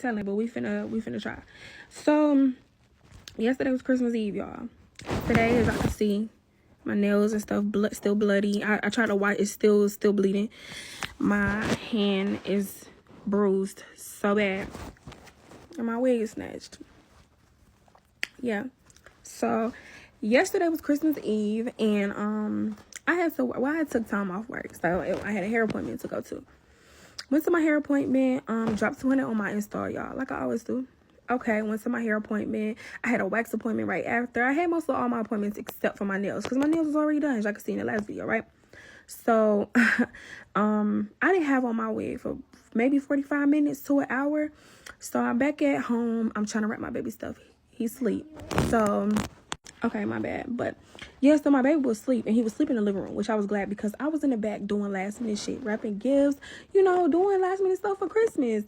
telling, but we finna try. So yesterday was Christmas Eve, y'all. Today, as I can see, my nails and stuff still bloody. I tried to wipe, it's still bleeding. My hand is bruised so bad, and my wig is snatched. Yeah. So yesterday was Christmas Eve, and I took time off work, so I had a hair appointment to go to. Went to my hair appointment, dropped 200 on my install, y'all, like I always do. Okay, went to my hair appointment. I had a wax appointment right after. I had most of all my appointments except for my nails, because my nails was already done, as y'all can see in the last video, right? So, I didn't have on my wig for maybe 45 minutes to an hour. So I'm back at home. I'm trying to wrap my baby stuff. He's asleep. So, okay, my bad. But yeah, so my baby was asleep, and he was sleeping in the living room, which I was glad, because I was in the back doing last minute shit, wrapping gifts, doing last minute stuff for Christmas.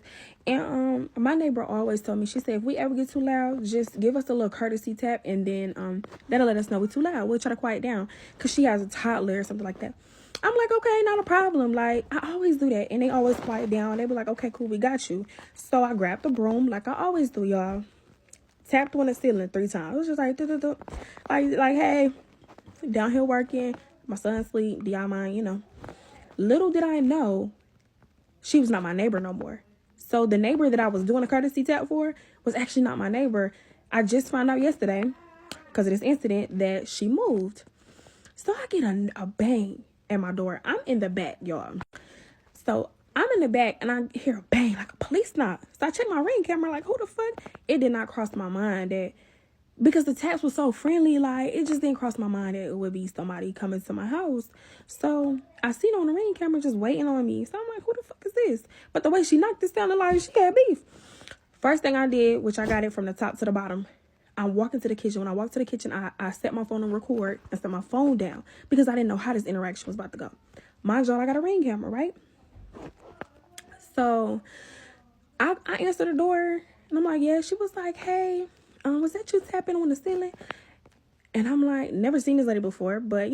And my neighbor always told me, she said, if we ever get too loud, just give us a little courtesy tap, and then that'll let us know we're too loud. We'll try to quiet down, because she has a toddler or something like that. I'm like, okay, not a problem. Like, I always do that, and they always quiet down. They be like, okay, cool, we got you. So I grabbed the broom like I always do, y'all. Tapped on the ceiling 3 times. It was just like, like, hey, down here working, my son's asleep, do y'all mind, Little did I know, she was not my neighbor no more. So the neighbor that I was doing a courtesy tap for was actually not my neighbor. I just found out yesterday, because of this incident, that she moved. So I get a bang at my door. I'm in the back, y'all. So I'm in the back, and I hear a bang, like a police knock. So I check my Ring camera, like, who the fuck? It did not cross my mind that, because the taps was so friendly, like, it just didn't cross my mind that it would be somebody coming to my house. So I seen on the Ring camera just waiting on me. So I'm like, who the fuck is this? But the way she knocked it sounded like she had beef. First thing I did, which I got it from the top to the bottom, I'm walking to the kitchen. When I walked to the kitchen, I set my phone on record and set my phone down, because I didn't know how this interaction was about to go. Mind y'all, I got a Ring camera, right? So I answered the door, and I'm like, yeah. She was like, hey, was that you tapping on the ceiling? And I'm like, never seen this lady before, but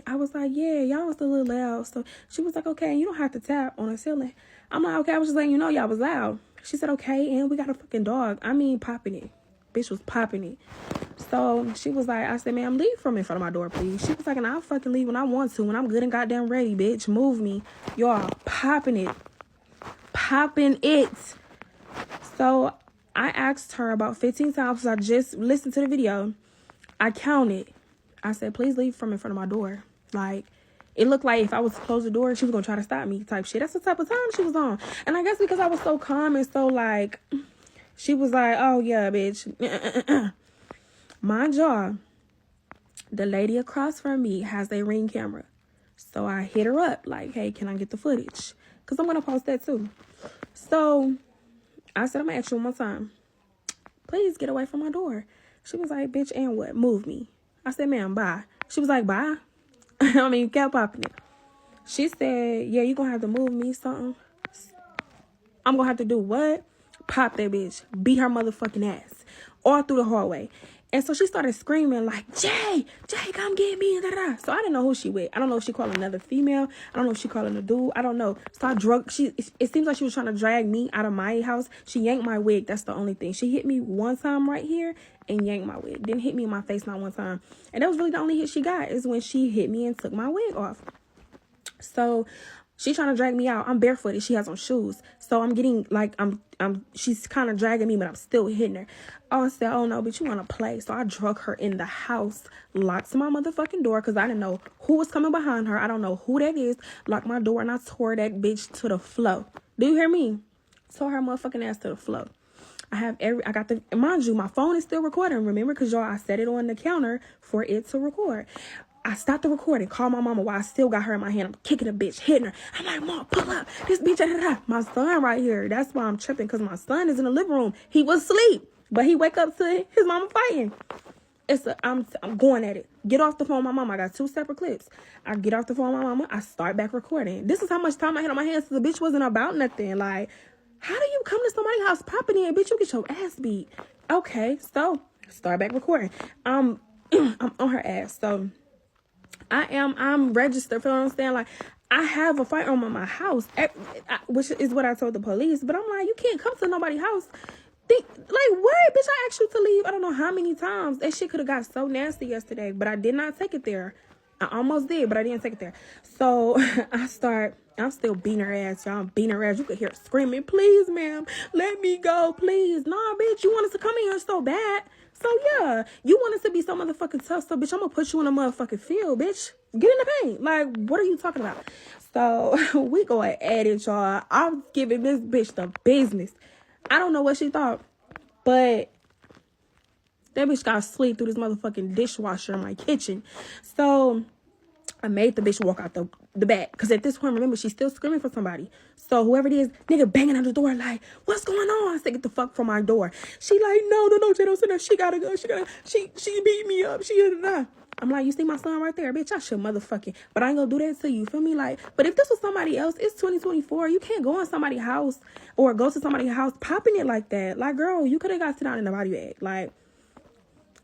I was like, yeah, y'all was a little loud. So she was like, okay, you don't have to tap on the ceiling. I'm like, okay, I was just letting you know y'all was loud. She said, okay, and we got a fucking dog. I mean, popping it. Bitch was popping it. So she was like, I said, ma'am, leave from in front of my door, please. She was like, and I'll fucking leave when I want to, when I'm good and goddamn ready, bitch. Move me. Y'all popping it. Popping it. So I asked her about 15 times. I just listened to the video. I counted. I said, please leave from in front of my door. Like, it looked like if I was to close the door, she was going to try to stop me type shit. That's the type of time she was on. And I guess because I was so calm and so like, she was like, oh yeah, bitch. Mind y'all, the lady across from me has a Ring camera. So I hit her up like, hey, can I get the footage? Because I'm going to post that too. So I said, I'm going to ask you one more time. Please get away from my door. She was like, bitch, and what? Move me. I said, ma'am, bye. She was like, bye. I mean, kept popping it. She said, yeah, you going to have to move me something. I'm going to have to do what? Pop that bitch. Beat her motherfucking ass. All through the hallway. And so she started screaming like, Jay, come get me. Da, da, da. So I didn't know who she with. I don't know if she calling another female. I don't know if she calling a dude. I don't know. So it seems like she was trying to drag me out of my house. She yanked my wig. That's the only thing. She hit me one time right here and yanked my wig. Didn't hit me in my face not one time. And that was really the only hit she got, is when she hit me and took my wig off. So she trying to drag me out. I'm barefooted. She has on shoes. So I'm getting like, she's kind of dragging me, but I'm still hitting her. Oh, I said, oh no, but you want to play. So I drug her in the house, locked my motherfucking door, because I didn't know who was coming behind her. I don't know who that is. Locked my door, and I tore that bitch to the floor. Do you hear me? Tore her motherfucking ass to the floor. Mind you, my phone is still recording. Remember, because y'all, I set it on the counter for it to record. I stopped the recording, called my mama while I still got her in my hand. I'm kicking the bitch, hitting her. I'm like, Mom, pull up. This bitch, da, da, da. My son right here. That's why I'm tripping, because my son is in the living room. He was asleep, but he wake up to his mama fighting. I'm going at it. Get off the phone with my mama. I got 2 separate clips. I get off the phone with my mama. I start back recording. This is how much time I had on my hands. So the bitch wasn't about nothing. Like, how do you come to somebody's house popping in? Bitch, you get your ass beat. Okay, so start back recording. I'm on her ass. So I'm registered, feel what I'm saying? Like, I have a firearm in my house, which is what I told the police. But I'm like, you can't come to nobody's house. What? Bitch, I asked you to leave. I don't know how many times. That shit could have got so nasty yesterday, but I did not take it there. I almost did, but I didn't take it there. So I'm still beating her ass, y'all. I'm beating her ass. You could hear her screaming, please, ma'am, let me go, please. Nah, bitch, you want us to come in here so bad. So, yeah, you want us to be so motherfucking tough. So, bitch, I'm going to put you in a motherfucking field, bitch. Get in the paint. Like, what are you talking about? So, we going at it, y'all. I'm giving this bitch the business. I don't know what she thought, but that bitch got to sleep through this motherfucking dishwasher in my kitchen. So, I made the bitch walk out the back. Because at this point, remember, she's still screaming for somebody. So whoever it is, nigga banging on the door like, what's going on? I said, get the fuck from my door. She like, no, Jay, don't say that. She gotta go. She beat me up. I'm like, you see my son right there? Bitch, I should motherfucking. But I ain't gonna do that to you. Feel me? Like, but if this was somebody else, it's 2024. You can't go in somebody's house or go to somebody's house popping it like that. Like, girl, you could have got sit down in the body bag. Like,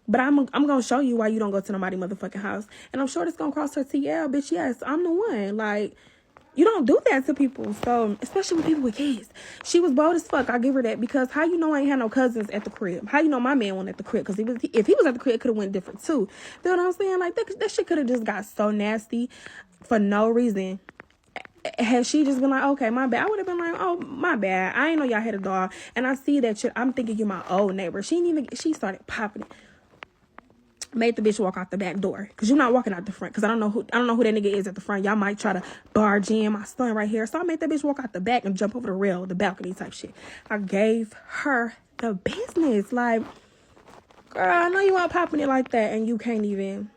but I'm going to show you why you don't go to nobody's motherfucking house. And I'm sure it's going to cross her TL, bitch. Yes, I'm the one. Like, you don't do that to people. So, especially with people with kids. She was bold as fuck. I give her that. Because how you know I ain't had no cousins at the crib? How you know my man went at the crib? Because if he was at the crib, it could have went different too. You know what I'm saying? Like, that shit could have just got so nasty for no reason. Had she just been like, okay, my bad, I would have been like, oh, my bad. I ain't know y'all had a dog. And I see that shit. I'm thinking you're my old neighbor. She started popping it. Made the bitch walk out the back door. Because you're not walking out the front. Because I don't know who that nigga is at the front. Y'all might try to barge in my son right here. So I made that bitch walk out the back and jump over the rail, the balcony type shit. I gave her the business. Like, girl, I know you want popping it like that and you can't even.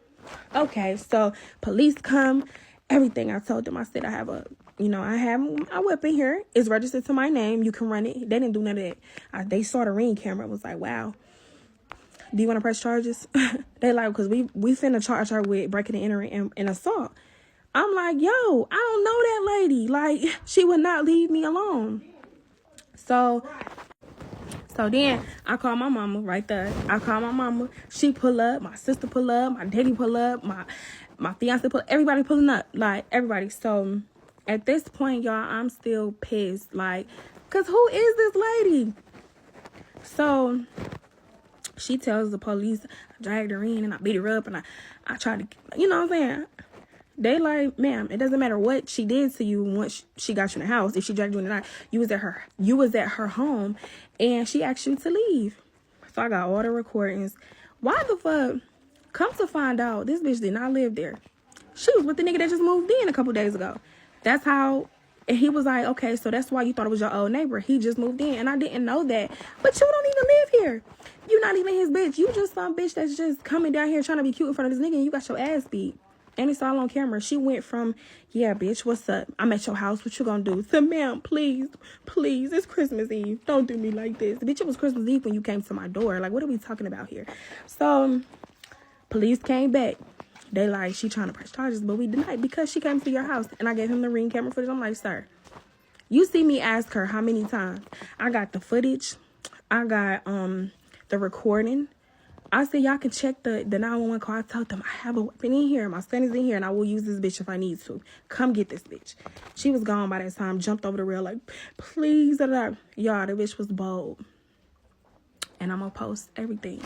Okay, so police come. Everything I told them. I said I have a weapon here. It's registered to my name. You can run it. They didn't do none of that. They saw the ring camera. It was like, wow. Do you want to press charges? They like, because we finna charge her with breaking and entering and assault. I'm like, yo, I don't know that lady. Like, she would not leave me alone. So then I call my mama right there. I call my mama. She pull up. My sister pull up. My daddy pull up. My fiance pull up. Everybody pulling up. Like, everybody. So at this point, y'all, I'm still pissed. Like, because who is this lady? So she tells the police, I dragged her in and I beat her up and I tried to, you know what I'm saying? They like, ma'am, it doesn't matter what she did to you once she got you in the house. If she dragged you in the night, you was at her home and she asked you to leave. So I got all the recordings. Why the fuck? Come to find out, this bitch did not live there. She was with the nigga that just moved in a couple days ago. That's how. And he was like, okay, so that's why you thought it was your old neighbor. He just moved in. And I didn't know that. But you don't even live here. You're not even his bitch. You just some bitch that's just coming down here trying to be cute in front of this nigga. And you got your ass beat. And it's all on camera. She went from, yeah, bitch, what's up? I'm at your house. What you gonna do? So, ma'am, please, it's Christmas Eve. Don't do me like this. Bitch, it was Christmas Eve when you came to my door. Like, what are we talking about here? So, police came back. They like, she trying to press charges, but we denied because she came to your house. And I gave him the ring camera footage. I'm like, sir, you see me ask her how many times. I got the footage. I got the recording. I said, y'all can check the 911 call. I told them, I have a weapon in here. My son is in here, and I will use this bitch if I need to. Come get this bitch. She was gone by that time. Jumped over the rail like, please. Y'all, the bitch was bold. And I'm going to post everything.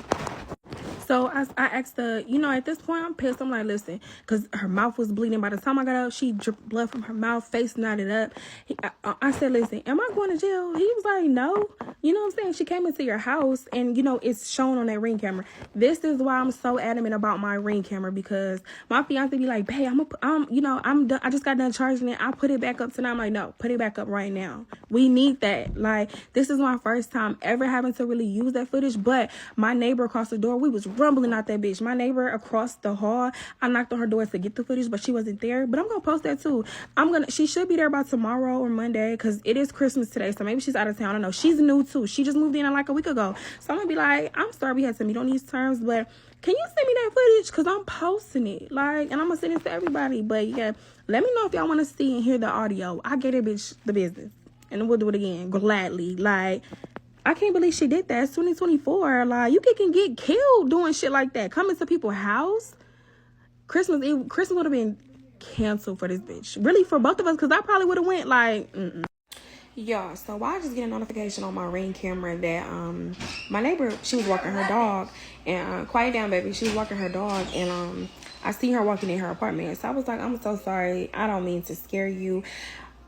So I asked her, at this point, I'm pissed. I'm like, listen, because her mouth was bleeding. By the time I got up, she dripped blood from her mouth, face knotted up. I said, listen, am I going to jail? He was like, no. You know what I'm saying? She came into your house and, it's shown on that ring camera. This is why I'm so adamant about my ring camera, because my fiance be like, babe, I'm done. I just got done charging it. I'll put it back up tonight. I'm like, no, put it back up right now. We need that. Like, this is my first time ever having to really use that footage. But my neighbor across the door, we was rumbling out that bitch. My neighbor across the hall, I knocked on her door to get the footage, but she wasn't there. But I'm gonna post that too. She should be there by tomorrow or Monday, because it is Christmas today, so maybe she's out of town. I don't know. She's new too. She just moved in like a week ago. So I'm gonna be like, I'm sorry we had to meet on these terms, but can you send me that footage? Because I'm posting it. Like, and I'm gonna send it to everybody. But yeah, let me know if y'all want to see and hear the audio. I gave that bitch the business. And we'll do it again. Gladly. Like, I can't believe she did that. It's 2024. Like, you can get killed doing shit like that. Coming to people's house. Christmas would have been cancel for this bitch. Really, for both of us, because I probably would have went like, Yeah, so I just get a notification on my Ring camera that my neighbor, she was walking her dog, and quiet down, baby. She was walking her dog, and I see her walking in her apartment. So I was like, I'm so sorry. I don't mean to scare you,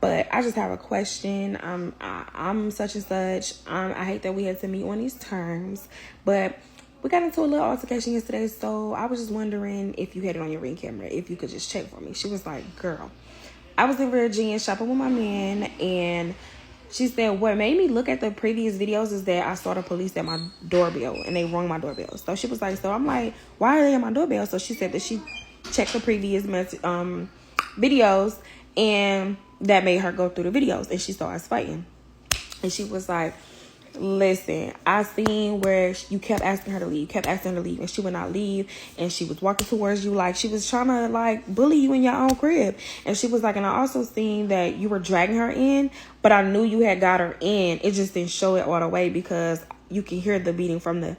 but I just have a question. I'm such and such. I hate that we had to meet on these terms, but we got into a little altercation yesterday. So I was just wondering if you had it on your Ring camera, if you could just check for me. She was like, girl, I was in Virginia shopping with my man, and she said, what made me look at the previous videos is that I saw the police at my doorbell, and they rung my doorbell. So she was like, so I'm like, why are they at my doorbell? So she said that she checked the previous videos, and that made her go through the videos, and she saw us fighting. And she was like, listen, I seen where you kept asking her to leave, and she would not leave, and she was walking towards you like she was trying to like bully you in your own crib. And she was like, and I also seen that you were dragging her in, but I knew you had got her in. It just didn't show it all the way because you can hear the beating from the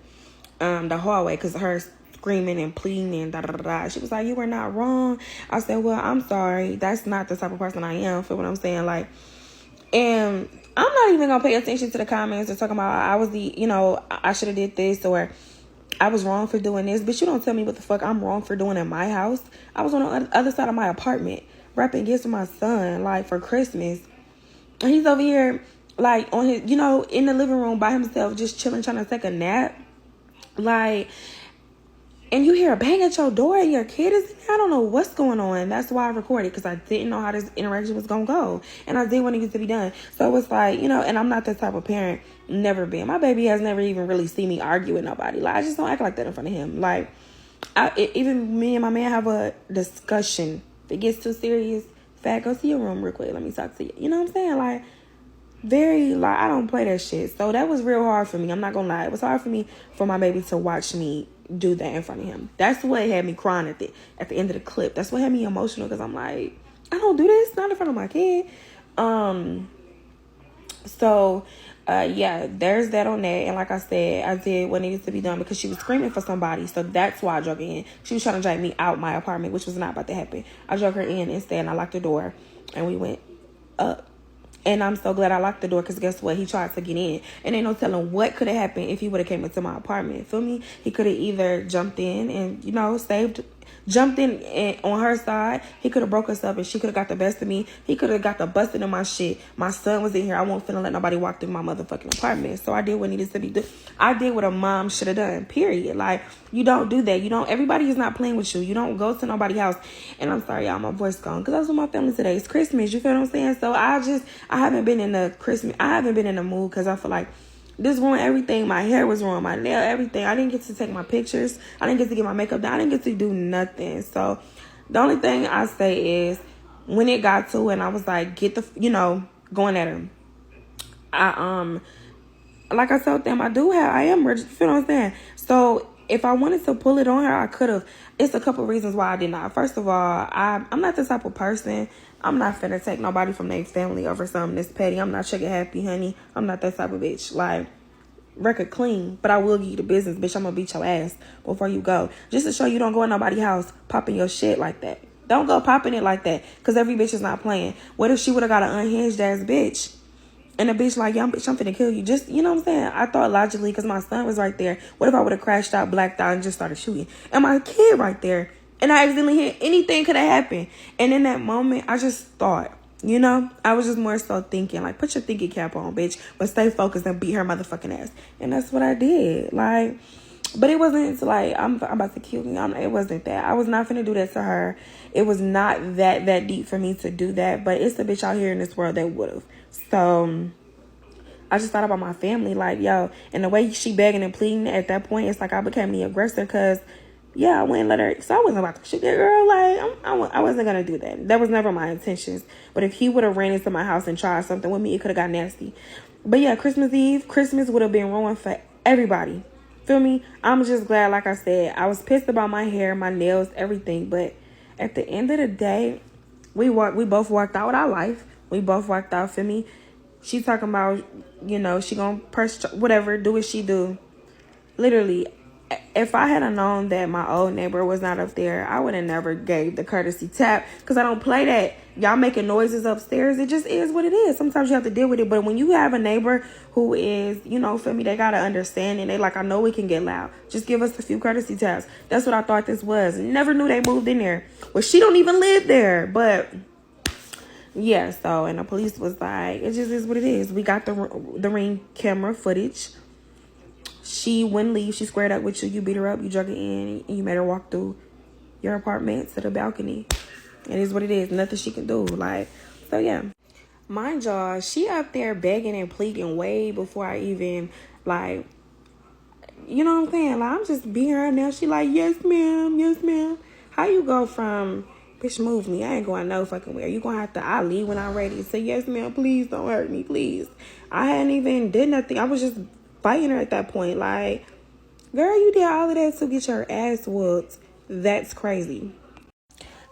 hallway, because her screaming and pleading and da da da da. She was like, you were not wrong. I said, well, I'm sorry, that's not the type of person I am. Feel what I'm saying? Like, and I'm not even gonna pay attention to the comments or talking about I was I should have did this, or I was wrong for doing this. But you don't tell me what the fuck I'm wrong for doing in my house. I was on the other side of my apartment wrapping gifts for my son, like for Christmas, and he's over here like on his, in the living room by himself, just chilling, trying to take a nap, like. And you hear a bang at your door and your kid is in there. I don't know what's going on. That's why I recorded, because I didn't know how this interaction was going to go. And I did want it to be done. So it's like, and I'm not that type of parent. Never been. My baby has never even really seen me argue with nobody. Like, I just don't act like that in front of him. Like, even me and my man have a discussion. If it gets too serious, fat, go to your room real quick. Let me talk to you. You know what I'm saying? Like, I don't play that shit. So that was real hard for me. I'm not going to lie. It was hard for me for my baby to watch me do that in front of him. That's what had me crying at the end of the clip. That's what had me emotional, because I'm like, I don't do this, not in front of my kid. Yeah, there's that on that. And like I said, I did what needed to be done because she was screaming for somebody. So that's why I drug her in. She was trying to drag me out my apartment, which was not about to happen. I drug her in instead, and I locked the door, and we went up. And I'm so glad I locked the door, because guess what? He tried to get in. And ain't no telling what could have happened if he would have came into my apartment. Feel me? He could have either jumped in and, jumped in on her side. He could have broke us up, and she could have got the best of me. He could have got the busted in my shit. My son was in here. I won't finna let nobody walk through my motherfucking apartment. So I did what needed to be done. I did what a mom should have done, period. Like, you don't do that. Everybody is not playing with you. You don't go to nobody's house. And I'm sorry, y'all, my voice gone, because I was with my family today. It's Christmas. You feel what I'm saying? So I haven't been in the mood, because I feel like this ruined everything. My hair was ruined, my nail, everything. I didn't get to take my pictures. I didn't get to get my makeup done. I didn't get to do nothing. So the only thing I say is, when it got to it, and I was like, going at her, like I told them, I am registered. You feel what I'm saying? So if I wanted to pull it on her, I could have. It's a couple reasons why I did not. First of all, I'm not the type of person. I'm not finna take nobody from their family over something this petty. I'm not sugar happy, honey. I'm not that type of bitch. Like, record clean, but I will give you the business, bitch. I'm gonna beat your ass before you go. Just to show you don't go in nobody's house popping your shit like that. Don't go popping it like that, because every bitch is not playing. What if she would have got an unhinged ass bitch? And the bitch like, yeah, bitch, I'm finna kill you. Just, you know what I'm saying? I thought logically, because my son was right there. What if I would have crashed out, blacked out, and just started shooting? And my kid right there. And I accidentally hit. Anything could have happened. And in that moment, I just thought, I was just more so thinking, like, put your thinking cap on, bitch. But stay focused and beat her motherfucking ass. And that's what I did. Like, but it wasn't like, I'm about to kill you. It wasn't that. I was not finna do that to her. It was not that deep for me to do that. But it's the bitch out here in this world that would have. So I just thought about my family, like, yo, and the way she begging and pleading at that point, it's like I became the aggressor, because, yeah, I wouldn't let her. So I wasn't about to shoot that girl. Like, I wasn't going to do that. That was never my intentions. But if he would have ran into my house and tried something with me, it could have got nasty. But yeah, Christmas would have been ruined for everybody. Feel me? I'm just glad, like I said, I was pissed about my hair, my nails, everything. But at the end of the day, we both walked out with our life. We both walked out, for me. She talking about, she gonna press whatever, do what she do. Literally, if I had known that my old neighbor was not up there, I would have never gave the courtesy tap, because I don't play that. Y'all making noises upstairs. It just is what it is. Sometimes you have to deal with it. But when you have a neighbor who is, you know, for me, they got to understand, and they like, I know we can get loud. Just give us a few courtesy taps. That's what I thought this was. Never knew they moved in there. Well, she don't even live there. But yeah, so, and the police was like, it just is what it is. We got the ring camera footage. She wouldn't leave. She squared up with you. You beat her up. You drug her in. And you made her walk through your apartment to the balcony. It is what it is. Nothing she can do. Like, so yeah. Mind y'all, she up there begging and pleading way before I even, like, you know what I'm saying? Like, I'm just being her now. She like, yes, ma'am. Yes, ma'am. How you go from, bitch, move me. I ain't going no fucking where. You gonna have to, I'll leave when I'm ready. Say, yes, ma'am. Please don't hurt me. Please. I hadn't even did nothing. I was just fighting her at that point. Like, girl, you did all of that to get your ass whooped. That's crazy.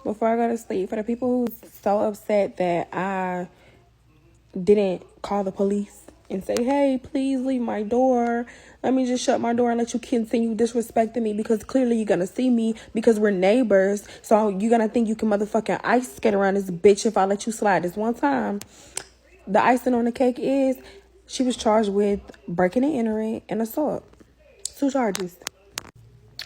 Before I go to sleep, for the people who's so upset that I didn't call the police and say, hey, please leave my door. Let me just shut my door and let you continue disrespecting me, because clearly you're going to see me because we're neighbors. So you're going to think you can motherfucking ice skate around this bitch if I let you slide this one time. The icing on the cake is she was charged with breaking and entering and assault. 2 charges.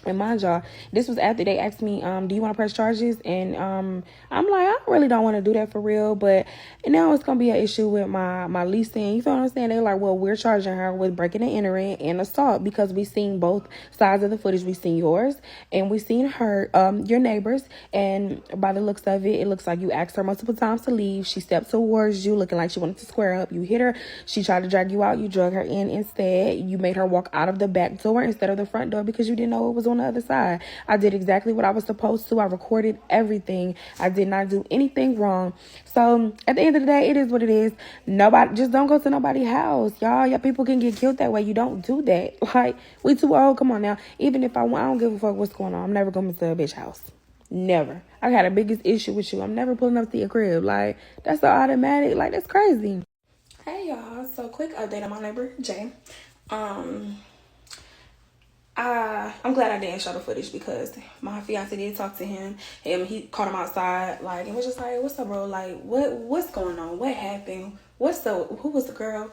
And mind y'all, this was after they asked me, do you want to press charges? And I'm like, I really don't want to do that for real. But now it's going to be an issue with my leasing. You feel what I'm saying? They're like, well, we're charging her with breaking and entering and assault, because we seen both sides of the footage. We seen yours and we seen her, your neighbors. And by the looks of it, it looks like you asked her multiple times to leave. She stepped towards you looking like she wanted to square up. You hit her. She tried to drag you out. You drug her in instead. You made her walk out of the back door instead of the front door because you didn't know it was on the other side. I did exactly what I was supposed to. I recorded everything. I did not do anything wrong. So at the end of the day, it is what it is. Nobody, just don't go to nobody's house, y'all people can get killed that way. You don't do that. Like, we too old. Come on now. Even if I don't give a fuck what's going on. I'm never going to a bitch house. Never. I got a biggest issue with you. I'm never pulling up to your crib. Like, that's the automatic. Like, that's crazy. Hey y'all, so quick update on my neighbor Jay. I'm glad I didn't show the footage, because my fiance did talk to him and he caught him outside, like, and was just like, what's up, bro? Like, what's going on? What happened? Who was the girl?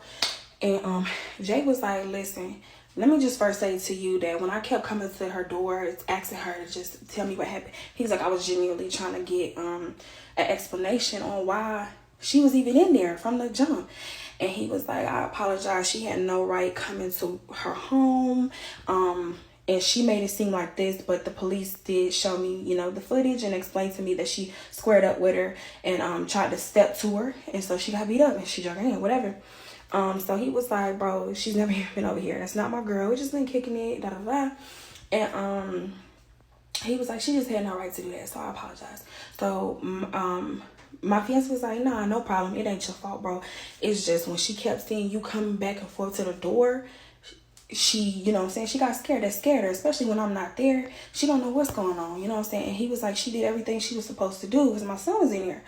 And Jay was like, listen, let me just first say to you that when I kept coming to her door, asking her to just tell me what happened, he's like, I was genuinely trying to get an explanation on why she was even in there from the jump. And he was like, I apologize. She had no right coming to her home. And she made it seem like this, but the police did show me, you know, the footage and explained to me that she squared up with her and tried to step to her. And so she got beat up and she drug her in, whatever. So he was like, bro, she's never even been over here. That's not my girl. We just been kicking it, da da da. And he was like, she just had no right to do that. So I apologize. So my fiance was like, nah, no problem. It ain't your fault, bro. It's just when she kept seeing you coming back and forth to the door, she, you know what I'm saying, she got scared. That scared her, especially when I'm not there. She don't know what's going on, you know what I'm saying? And he was like, she did everything she was supposed to do because my son was in here.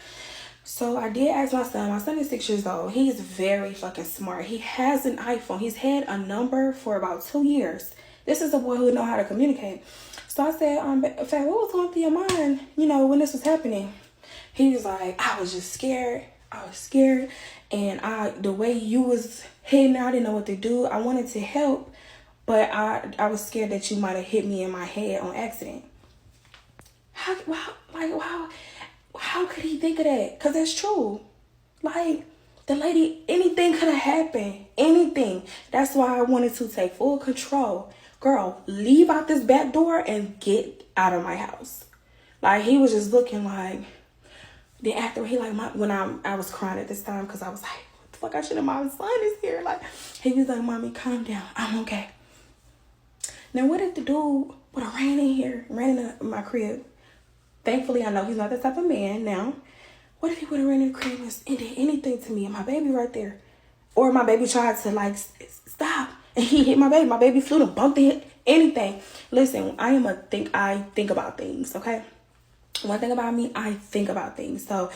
So I did ask my son. My son is 6 years old. He's very fucking smart. He has an iPhone. He's had a number for about 2 years. This is a boy who know how to communicate. So I said, Fat, what was going through your mind, you know, when this was happening? He was like, I was just scared. I was scared. And the way you was hitting her, I didn't know what to do. I wanted to help, but I was scared that you might have hit me in my head on accident. How could he think of that? Because that's true. Like, the lady, anything could have happened. Anything. That's why I wanted to take full control. Girl, leave out this back door and get out of my house. Like, he was just looking like... Then after he like when I was crying at this time because I was like, what the fuck, I should have, my son is here. Like, he was like, mommy, calm down. I'm okay. Now, what if the dude would have ran in my crib? Thankfully, I know he's not that type of man now. What if he would have ran in the crib and did anything to me and my baby right there? Or my baby tried to like stop and he hit my baby. My baby flew and bumped it, anything. Listen, I think about things, okay? One thing about me, I think about things. So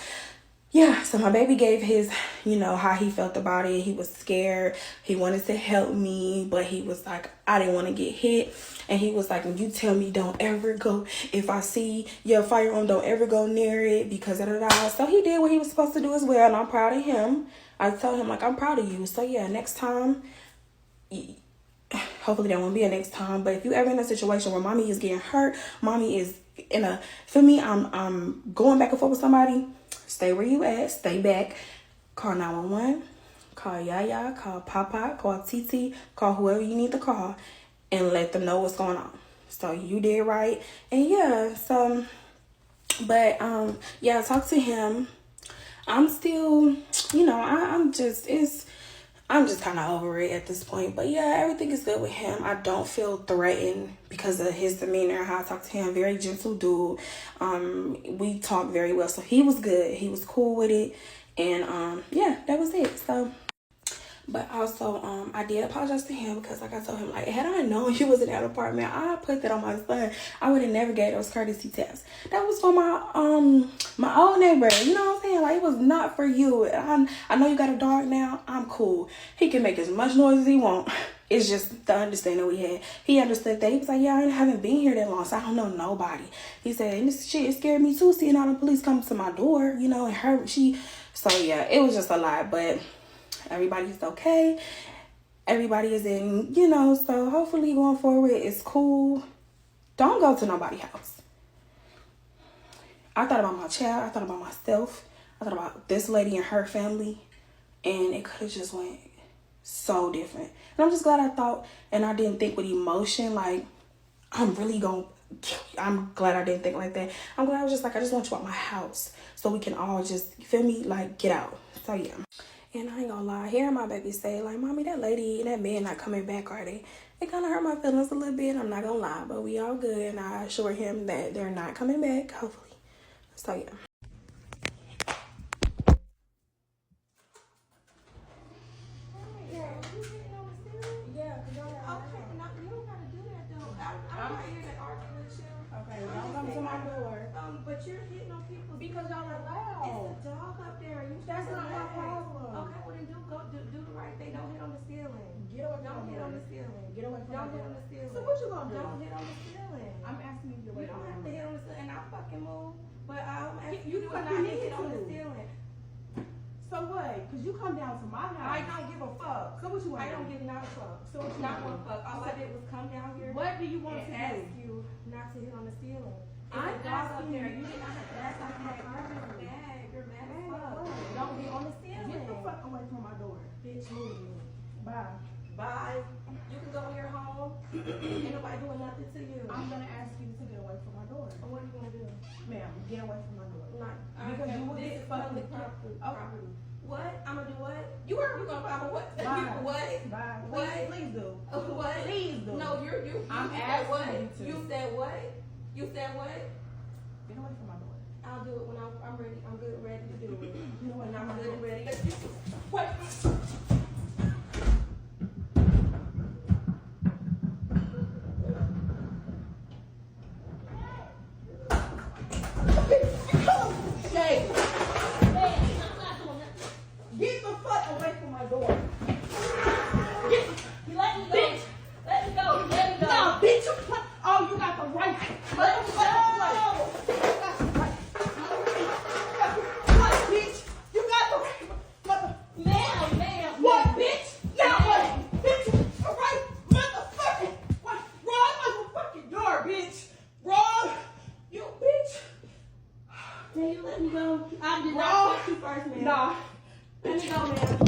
yeah, so my baby gave his, how he felt about it. He was scared. He wanted to help me, but he was like, I didn't want to get hit. And he was like, when you tell me don't ever go, if I see your firearm, don't ever go near it because da da da. So he did what he was supposed to do as well, and I'm proud of him. I told him, like, I'm proud of you. So yeah, next time, hopefully there won't be a next time, but if you ever in a situation where mommy is getting hurt, mommy is in a, for me, I'm going back and forth with somebody, stay where you at, stay back, call 911, call Yaya, call Papa, call TT, call whoever you need to call, and let them know what's going on. So you did right. And yeah, so, but yeah, talk to him. I'm still, I'm just kind of over it at this point. But yeah, everything is good with him. I don't feel threatened because of his demeanor, how I talk to him. Very gentle dude. We talk very well. So he was good. He was cool with it. And yeah, that was it. So, but also, I did apologize to him because, like I told him, like, had I known you was in that apartment, I put that on my son. I would have never gave those courtesy taps. That was for my old neighbor. You know what I'm saying? Like, it was not for you. I know you got a dog now. I'm cool. He can make as much noise as he want. It's just the understanding we had. He understood that. He was like, yeah, I haven't been here that long, so I don't know nobody. He said, and this shit, it scared me too, seeing all the police come to my door, and her, so yeah, it was just a lot, but everybody's okay. Everybody is in, so hopefully going forward it's cool. Don't go to nobody's house. I thought about my child. I thought about myself. I thought about this lady and her family. And it could have just went so different. And I'm just glad I thought and I didn't think with emotion. Like, I'm glad I didn't think like that. I'm glad I was just like, I just want you out my house. So we can all just, you feel me? Like, get out. So yeah. And I ain't gonna lie, hearing my baby say, like, mommy, that lady and that man not coming back, are they? It kind of hurt my feelings a little bit. I'm not gonna lie, but we all good. And I assure him that they're not coming back, hopefully. So, yeah. But you're hitting on people because y'all are loud. It's a dog up there. That's not my problem. Okay, well then do the right thing. Don't hit on the ceiling. Don't hit on the ceiling. Get away from Don't hit on the ceiling. So what you gonna do? Don't hit on the ceiling. I'm asking you to get away. You don't have to hit on the ceiling, and I'll fucking move. But I'm asking you to not hit on the ceiling. So what? Because you come down to my house. I don't give a fuck. So what you want? I don't give not a fuck. So what you not want? one fuck. All I did was come down here. What do you want to ask do? you not to hit on the ceiling. I'm asking there. You did not have to ask me. You're mad as fuck. Don't hit on the ceiling. Get the fuck away from my door. Bitch, move. Bye. Bye. You can go in your home. Ain't nobody doing nothing to you. I'm gonna ask you to get away from my door. And what are you gonna do? Ma'am, get away from my door. Because you will get public property. What? I'm gonna do what? You heard me gonna follow what? Bye. What? Bye. What? Please do. What? Please do. No, you I'm said what? asking you to. You said what? You said what? Get away from my door. I'll do it when I'm ready. I'm good and ready to do it. You know when I'm good and ready. What? Get the fuck away from my door. You let me go. Bitch. Let me go. Let me go. No, bitch. You got the right. Let me go. What, bitch? You got the right. Ma'am. What, bitch? Now what? Bitch, all right? Motherfucking. What? Wrong motherfucking door, bitch. Wrong. You bitch. Can you let me go? I did Wrong. not put you first, man. Nah. Let me go, man.